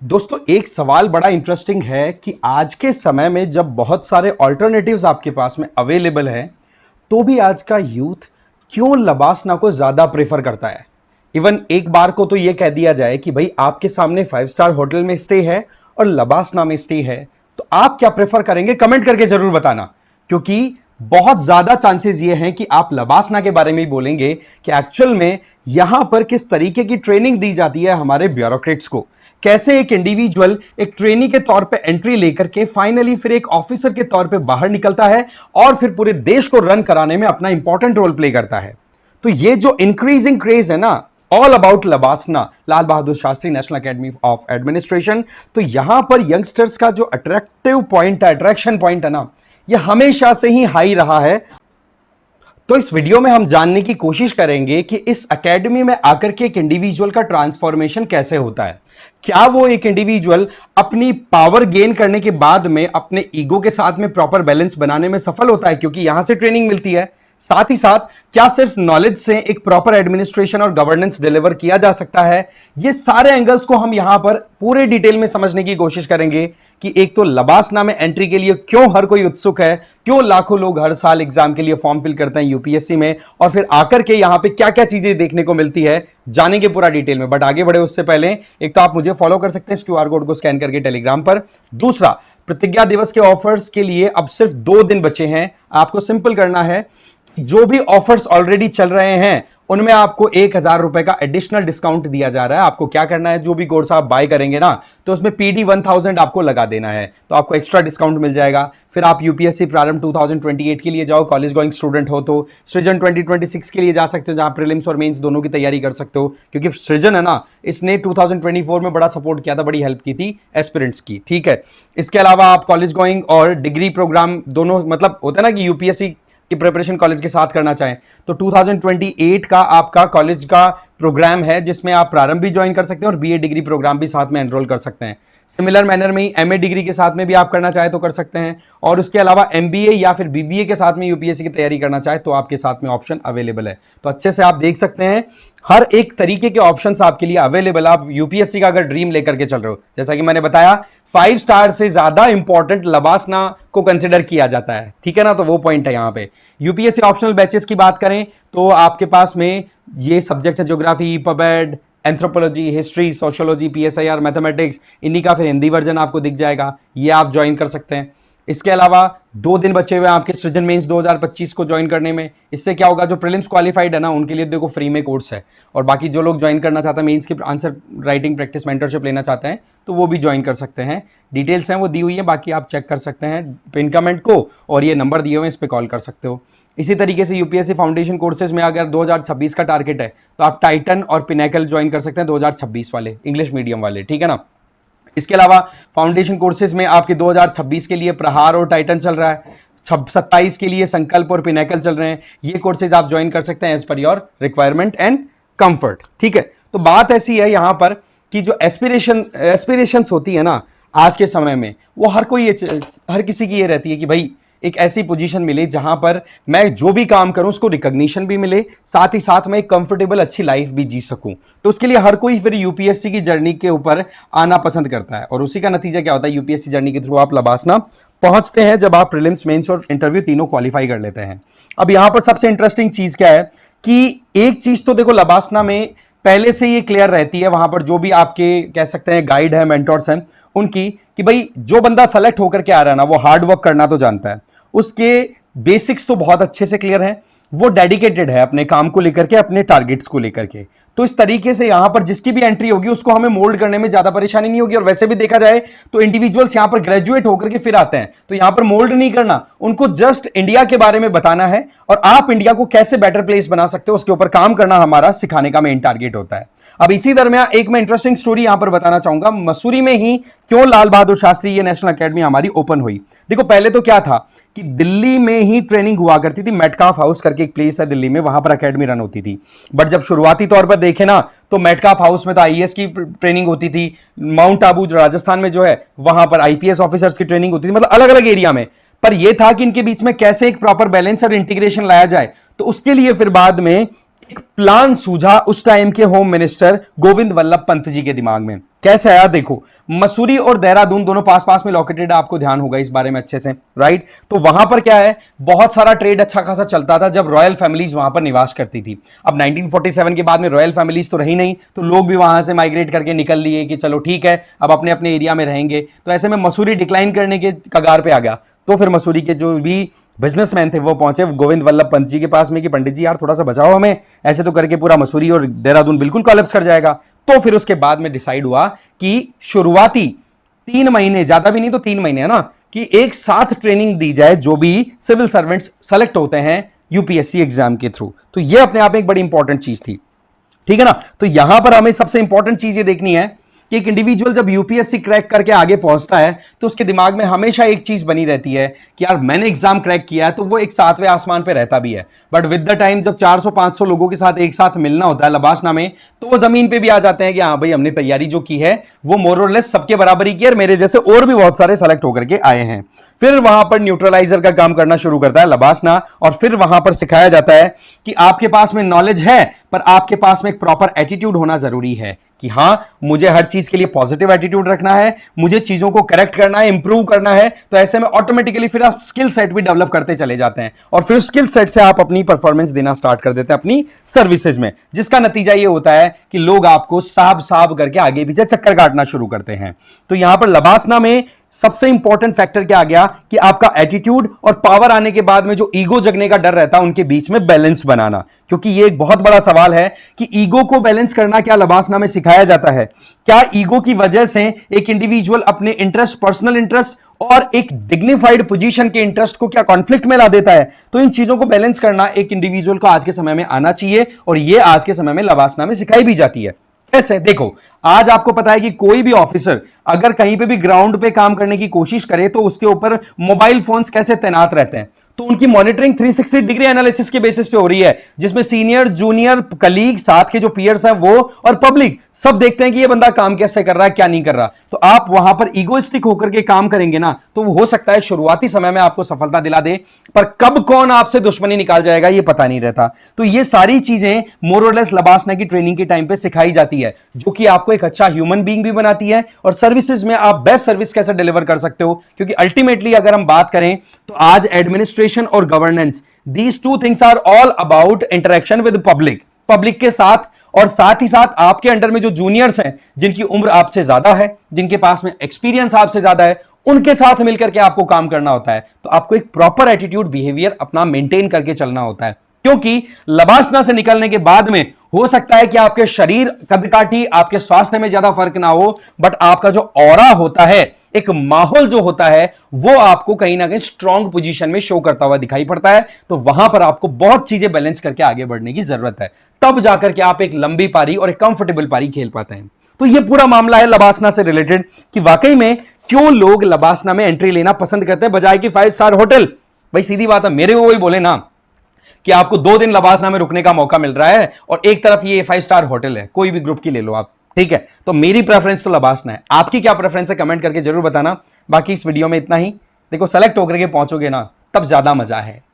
दोस्तों एक सवाल बड़ा इंटरेस्टिंग है कि आज के समय में जब बहुत सारे ऑल्टरनेटिव्स आपके पास में अवेलेबल हैं तो भी आज का यूथ क्यों लबासना को ज्यादा प्रेफर करता है। इवन एक बार को तो यह कह दिया जाए कि भाई आपके सामने 5 स्टार होटल में स्टे है और लबासना में स्टे है, तो आप क्या प्रेफर करेंगे? कमेंट करके जरूर बताना, क्योंकि बहुत ज्यादा चांसेस ये हैं कि आप लबासना के बारे में ही बोलेंगे कि एक्चुअल में यहां पर किस तरीके की ट्रेनिंग दी जाती है हमारे ब्यूरोक्रेट्स को, कैसे एक इंडिविजुअल एक ट्रेनी के तौर पे एंट्री लेकर के फाइनली फिर एक ऑफिसर के तौर पे बाहर निकलता है और फिर पूरे देश को रन कराने में अपना इंपॉर्टेंट रोल प्ले करता है। तो ये जो इंक्रीजिंग क्रेज है ना, all about LBSNAA, Lal Bahadur Shastri national academy of administration, तो यहां पर यंगस्टर्स का जो अट्रैक्टिव पॉइंट है, अट्रैक्शन पॉइंट है ना, यह हमेशा से ही हाई रहा है। तो इस वीडियो में हम जानने की कोशिश करेंगे कि इस एकेडमी में आकर के एक इंडिविजुअल का ट्रांसफॉर्मेशन कैसे होता है। क्या वो एक इंडिविजुअल अपनी पावर गेन करने के बाद में अपने ईगो के साथ में प्रॉपर बैलेंस बनाने में सफल होता है, क्योंकि यहां से ट्रेनिंग मिलती है। साथ ही साथ क्या सिर्फ नॉलेज से एक प्रॉपर एडमिनिस्ट्रेशन और गवर्नेंस डिलीवर किया जा सकता है? ये सारे एंगल्स को हम यहां पर पूरे डिटेल में समझने की कोशिश करेंगे कि एक तो लबासना में एंट्री के लिए क्यों हर कोई उत्सुक है, क्यों लाखों लोग हर साल एग्जाम के लिए फॉर्म फिल करते हैं यूपीएससी में, और फिर आकर के यहां पे क्या क्या चीजें देखने को मिलती है, जानेंगे पूरा डिटेल में। बट आगे बढ़े उससे पहले एक तो आप मुझे फॉलो कर सकते हैं इस क्यूआर कोड को स्कैन करके टेलीग्राम पर। दूसरा, प्रतिज्ञा दिवस के ऑफर्स के लिए अब सिर्फ 2 दिन बचे हैं। आपको सिंपल करना है, जो भी ऑफर्स ऑलरेडी चल रहे हैं उनमें आपको 1,000 रुपए का एडिशनल डिस्काउंट दिया जा रहा है। आपको क्या करना है, जो भी कोर्स आप बाय करेंगे ना, तो उसमें पीडी 1000 आपको लगा देना है, तो आपको एक्स्ट्रा डिस्काउंट मिल जाएगा। फिर आप यूपीएससी प्रारंभ 2028 के लिए जाओ, कॉलेज गोइंग स्टूडेंट हो तो सृजन 2026 के लिए जा सकते हो, जहां प्रीलिम्स और मेंस दोनों की तैयारी कर सकते हो, क्योंकि सृजन है ना, इसने 2024 में बड़ा सपोर्ट किया था, बड़ी हेल्प की थी एस्पिरेंट्स की। ठीक है, इसके अलावा आप कॉलेज गोइंग और डिग्री प्रोग्राम दोनों, मतलब होता है ना कि यूपीएससी की प्रिपरेशन कॉलेज के साथ करना चाहें तो 2028 का आपका कॉलेज का प्रोग्राम है, जिसमें आप प्रारंभ भी ज्वाइन कर सकते हैं और बीए डिग्री प्रोग्राम भी साथ में एनरोल कर सकते हैं। सिमिलर मैनर में ही एमए डिग्री के साथ में भी आप करना चाहे तो कर सकते हैं, और उसके अलावा एमबीए या फिर बीबीए के साथ में यूपीएससी की तैयारी करना चाहे तो आपके साथ में ऑप्शन अवेलेबल है। तो अच्छे से आप देख सकते हैं, हर एक तरीके के ऑप्शंस आपके लिए अवेलेबल। आप यूपीएससी का अगर ड्रीम लेकर के चल रहे हो, जैसा कि मैंने बताया 5 स्टार से ज्यादा इंपॉर्टेंट लबासना को कंसिडर किया जाता है, ठीक है ना, तो वो पॉइंट है यहां पे। यूपीएससी ऑप्शनल बैचेस की बात करें तो आपके पास में ये सब्जेक्ट है ज्योग्राफी, पबेड, anthropology, history, sociology, PSIR, mathematics, इन्हीं का फिर हिंदी वर्जन आपको दिख जाएगा, ये आप ज्वाइन कर सकते हैं। इसके अलावा 2 दिन बचे हुए हैं आपके सृजन मेंस 2025 को ज्वाइन करने में। इससे क्या होगा, जो प्रीलिम्स क्वालिफाइड है ना, उनके लिए देखो फ्री में कोर्स है, और बाकी जो लोग ज्वाइन करना चाहते हैं, मेंस की आंसर राइटिंग प्रैक्टिस मेंटरशिप लेना चाहते हैं, तो वो भी ज्वाइन कर सकते हैं। डिटेल्स हैं वो दी हुई है, बाकी आप चेक कर सकते हैं पिन कमेंट को, और ये नंबर दिए हुए हैं, इस पर कॉल कर सकते हो। इसी तरीके से यूपीएससी फाउंडेशन कोर्सेज में अगर 2026 का टारगेट है तो आप टाइटन और पिनेकल ज्वाइन कर सकते हैं, 2026 वाले इंग्लिश मीडियम वाले, ठीक है ना। इसके अलावा फाउंडेशन कोर्सेज में आपके 2026 के लिए प्रहार और टाइटन चल रहा है, 27 के लिए संकल्प और पिनेकल चल रहे हैं। ये कोर्सेज आप ज्वाइन कर सकते हैं as per your requirement and comfort, ठीक है। तो बात ऐसी है यहां पर कि जो एस्पिरेशंस होती है ना आज के समय में, वो हर किसी की ये रहती है कि भाई एक ऐसी पोजीशन मिले जहां पर मैं जो भी काम करूं उसको रिकॉग्निशन भी मिले, साथ ही साथ मैं एक कंफर्टेबल अच्छी लाइफ भी जी सकूं। तो उसके लिए हर कोई फिर यूपीएससी की जर्नी के ऊपर आना पसंद करता है, और उसी का नतीजा क्या होता है, यूपीएससी जर्नी के थ्रू आप लबासना पहुंचते हैं जब आप प्रीलिम्स, मेंस और इंटरव्यू तीनों क्वालिफाई कर लेते हैं। अब यहां पर सबसे इंटरेस्टिंग चीज क्या है कि एक चीज तो देखो लबासना में पहले से ये क्लियर रहती है, वहां पर जो भी आपके कह सकते हैं गाइड है, मेंटर्स हैं उनकी, कि भाई जो बंदा सेलेक्ट होकर के आ रहा है ना, वो हार्ड वर्क करना तो जानता है, उसके बेसिक्स तो बहुत अच्छे से क्लियर हैं, वो डेडिकेटेड है अपने काम को लेकर के, अपने टारगेट्स को लेकर के। तो इस तरीके से यहां पर जिसकी भी एंट्री होगी उसको हमें मोल्ड करने में ज्यादा परेशानी नहीं होगी। और वैसे भी देखा जाए तो इंडिविजुअल्स यहां पर ग्रेजुएट होकर के फिर आते हैं, तो यहां पर मोल्ड नहीं करना, उनको जस्ट इंडिया के बारे में बताना है और आप इंडिया को कैसे बेटर प्लेस बना सकते हो उसके ऊपर काम करना हमारा सिखाने का मेन टारगेट होता है। अब इसी दरमियान एक मैं इंटरेस्टिंग स्टोरी यहां पर बताना चाहूंगा, मसूरी में ही क्यों लाल बहादुर शास्त्री ये नेशनल एकेडमी हमारी ओपन हुई। देखो पहले तो क्या था कि दिल्ली में ही ट्रेनिंग हुआ करती थी, मेटकाफ हाउस करके एक प्लेस है दिल्ली में, वहां पर एकेडमी रन होती थी। बट जब शुरुआती तौर पर देखे ना तो मेटकाफ हाउस में तो आईएएस की ट्रेनिंग होती थी, माउंट आबू जो राजस्थान में जो है वहां पर आईपीएस ऑफिसर्स की ट्रेनिंग होती थी, मतलब अलग अलग एरिया में। पर यह था कि इनके बीच में कैसे एक प्रॉपर बैलेंस और इंटीग्रेशन लाया जाए, तो उसके लिए फिर बाद में एक प्लान सूझा उस टाइम के होम मिनिस्टर गोविंद वल्लभ पंत जी के दिमाग में। कैसे आया देखो, मसूरी और देहरादून दोनों पास पास में लोकेटेड, आपको ध्यान होगा इस बारे में अच्छे से, राइट। तो वहां पर क्या है, बहुत सारा ट्रेड अच्छा खासा चलता था जब रॉयल फैमिलीज वहां पर निवास करती थी। अब 1947 के बाद में रॉयल फैमिलीज तो रही नहीं, तो लोग भी वहां से माइग्रेट करके निकल लिए कि चलो ठीक है अब अपने अपने एरिया में रहेंगे। तो ऐसे में मसूरी डिक्लाइन करने के कगार पे आ गया। तो फिर मसूरी के जो भी बिजनेसमैन थे वो पहुंचे गोविंद वल्लभ पंत जी के पास में कि पंडित जी यार थोड़ा सा बचाओ हमें, ऐसे तो करके पूरा मसूरी और देहरादून बिल्कुल कोलैप्स कर जाएगा। तो फिर उसके बाद में डिसाइड हुआ कि शुरुआती 3 महीने, ज्यादा भी नहीं तो 3 महीने है ना, कि एक साथ ट्रेनिंग दी जाए जो भी सिविल सर्वेंट्स सेलेक्ट होते हैं यूपीएससी एग्जाम के थ्रू। तो ये अपने आप में एक बड़ी इंपॉर्टेंट चीज थी, ठीक है ना। तो यहां पर हमें सबसे इंपॉर्टेंट चीज ये देखनी है कि एक इंडिविजुअल जब यूपीएससी क्रैक करके आगे पहुंचता है तो उसके दिमाग में हमेशा एक चीज बनी रहती है कि यार मैंने एग्जाम क्रैक किया है, तो वो एक 7वें आसमान पे रहता भी है। बट विद द टाइम जब 400-500 लोगों के साथ एक साथ मिलना होता है लबासना में, तो वो जमीन पे भी आ जाते हैं कि हाँ भाई हमने तैयारी जो की है वो मोर और लेस सबके बराबर ही की, और मेरे जैसे और भी बहुत सारे सेलेक्ट होकर के आए हैं। फिर वहां पर न्यूट्रलाइजर का काम करना शुरू करता है लबासना, और फिर वहां पर सिखाया जाता है कि आपके पास में नॉलेज है पर आपके पास में एक प्रॉपर एटीट्यूड होना जरूरी है कि हां मुझे हर चीज के लिए पॉजिटिव एटीट्यूड रखना है, मुझे चीजों को करेक्ट करना है, इंप्रूव करना है। तो ऐसे में ऑटोमेटिकली फिर आप स्किल सेट भी डेवलप करते चले जाते हैं, और फिर स्किल सेट से आप अपनी परफॉर्मेंस देना स्टार्ट कर देते हैं अपनी सर्विसेज में, जिसका नतीजा ये होता है कि लोग आपको साब साब करके आगे पीछे चक्कर काटना शुरू करते हैं। तो यहां पर लबासना में सबसे इंपॉर्टेंट फैक्टर क्या आ गया कि आपका एटीट्यूड और पावर आने के बाद में जो ईगो जगने का डर रहता है उनके बीच में बैलेंस बनाना, क्योंकि ये एक बहुत बड़ा सवाल है कि ईगो को बैलेंस करना क्या लबासना में सिखाया जाता है। क्या ईगो की वजह से एक इंडिविजुअल अपने इंटरेस्ट, पर्सनल इंटरेस्ट और एक डिग्निफाइड पोजीशन के इंटरेस्ट को क्या कॉन्फ्लिक्ट में ला देता है? तो इन चीजों को बैलेंस करना एक इंडिविजुअल को आज के समय में आना चाहिए, और यह आज के समय में लबासना में सिखाई भी जाती है। कैसे देखो, आज आपको पता है कि कोई भी ऑफिसर अगर कहीं पे भी ग्राउंड पे काम करने की कोशिश करे तो उसके ऊपर मोबाइल फोन्स कैसे तैनात रहते हैं। तो उनकी मॉनिटरिंग 360 डिग्री एनालिसिस के बेसिस पे हो रही है, जिसमें सीनियर, जूनियर, कलीग, साथ के जो पीयर्स हैं वो और पब्लिक सब देखते हैं कि ये बंदा काम कैसे कर रहा है, क्या नहीं कर रहा। तो आप वहां पर ईगोइस्टिक होकर के काम करेंगे ना, तो वो हो सकता है शुरुआती समय में आपको सफलता दिला दे, पर कब कौन आपसे दुश्मनी निकाल जाएगा ये पता नहीं रहता। तो ये सारी चीजें मोर और लेस लबासना की ट्रेनिंग के टाइम पे सिखाई जाती है, जो कि आपको एक अच्छा ह्यूमन बीइंग भी बनाती है, और सर्विसेज में आप बेस्ट सर्विस कैसे डिलीवर कर सकते हो। क्योंकि अल्टीमेटली अगर हम बात करें तो आज एडमिनिस्ट्रेशन और governance, these two things are all about interaction with public के साथ, और साथ ही साथ आपके अंडर में जो जूनियर्स हैं, जिनकी उम्र आपसे ज्यादा है, जिनके पास में एक्सपीरियंस आपसे ज्यादा है, उनके साथ मिलकर के आपको काम करना होता है। तो आपको एक प्रॉपर एटीट्यूड, बिहेवियर अपना मेंटेन करके चलना होता है, क्योंकि लबासना से निकलने के बाद में हो सकता है कि आपके शरीर कदकाठी, आपके स्वास्थ्य में ज्यादा फर्क ना हो, बट आपका जो ऑरा होता है, एक माहौल जो होता है, वो आपको कहीं ना कहीं स्ट्रांग पोजीशन में शो करता हुआ दिखाई पड़ता है। तो वहां पर आपको बहुत चीजें बैलेंस करके आगे बढ़ने की जरूरत है, तब जाकर के आप एक लंबी पारी और एक कंफर्टेबल पारी खेल पाते हैं। तो ये पूरा मामला है लबासना से रिलेटेड कि वाकई में क्यों लोग लबासना में एंट्री लेना पसंद करते हैं बजाय कि 5 स्टार होटल। भाई सीधी बात है, मेरे को वही बोले ना कि आपको 2 दिन लबासना में रुकने का मौका मिल रहा है और एक तरफ ये 5 स्टार होटल है, कोई भी ग्रुप की ले लो आप, ठीक है। तो मेरी प्रेफरेंस तो लबासना है, आपकी क्या प्रेफरेंस है कमेंट करके जरूर बताना। बाकी इस वीडियो में इतना ही। देखो सेलेक्ट होकर के पहुंचोगे ना तब ज्यादा मजा है।